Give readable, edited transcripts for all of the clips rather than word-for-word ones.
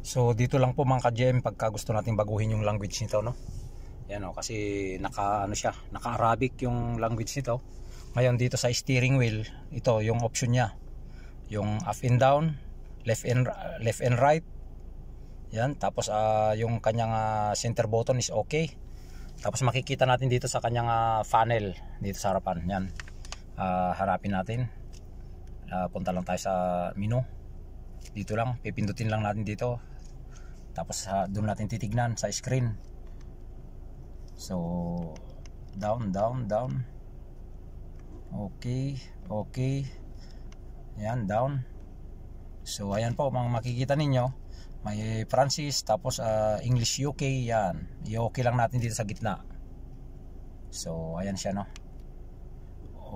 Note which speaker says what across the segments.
Speaker 1: So dito lang po mga ka-GM pagka gusto nating baguhin yung language nito, no. Yan o, kasi naka-Arabic yung language nito. Ngayon dito sa steering wheel, ito yung option niya. Yung up and down, left and right. Yan, tapos yung kanyang center button is okay. Tapos makikita natin dito sa kanyang funnel dito sa harapan. Yan. Harapin natin. Punta lang tayo sa menu. Dito lang, pipindutin lang natin dito. Tapos doon natin titignan sa screen. So down. Okay. Ayan, down. So ayan po, mga makikita ninyo, may Francis, tapos English UK. Yan, i-okay lang natin dito sa gitna. So ayan siya, no.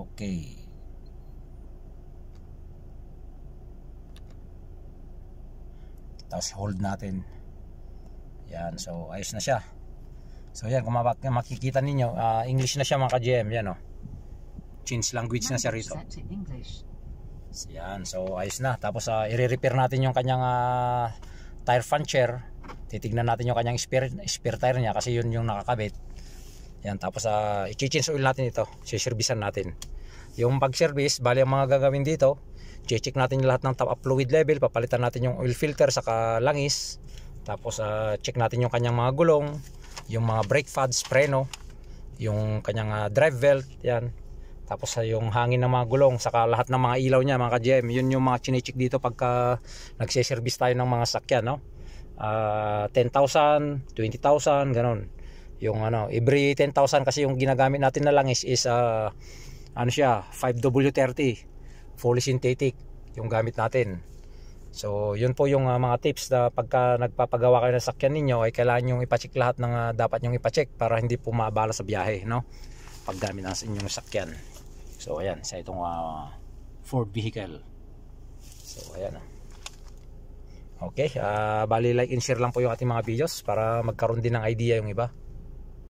Speaker 1: Okay. Tapos hold natin. Yan, so ayos na siya. So yan, kung makikita ninyo, English na siya mga ka-GM. Yan o, change language na siya rito. Yan, so ayos na. Tapos i-repair natin yung kanyang tire puncher. Titignan natin yung kanyang spare tire niya, kasi yun yung nakakabit. Yan, tapos i-change oil natin ito, siservisan natin. Yung pag-service, bali ang mga gagawin dito, check natin yung lahat ng top up fluid level, papalitan natin yung oil filter saka langis. Tapos check natin yung kanyang mga gulong, yung mga brake pads, preno, yung kanyang drive belt, yan. Tapos yung hangin ng mga gulong, saka lahat ng mga ilaw niya mga ka-GM. Yun yung mga chine-check dito pagka nagse-service tayo ng mga sakyan, no? 10,000, 20,000, ganun. Yung every 10,000 kasi yung ginagamit natin na langis is siya, 5W30 fully synthetic yung gamit natin. So yun po yung mga tips na pagka nagpapagawa kayo ng sakyan ninyo, ay kailangan nyo ipacheck lahat ng dapat nyo ipacheck para hindi po maabala sa biyahe, no, paggamit ng inyong sakyan. So ayan, sa itong Ford vehicle. So ayan. Okay, bali like and share lang po yung ating mga videos para magkaroon din ng idea yung iba.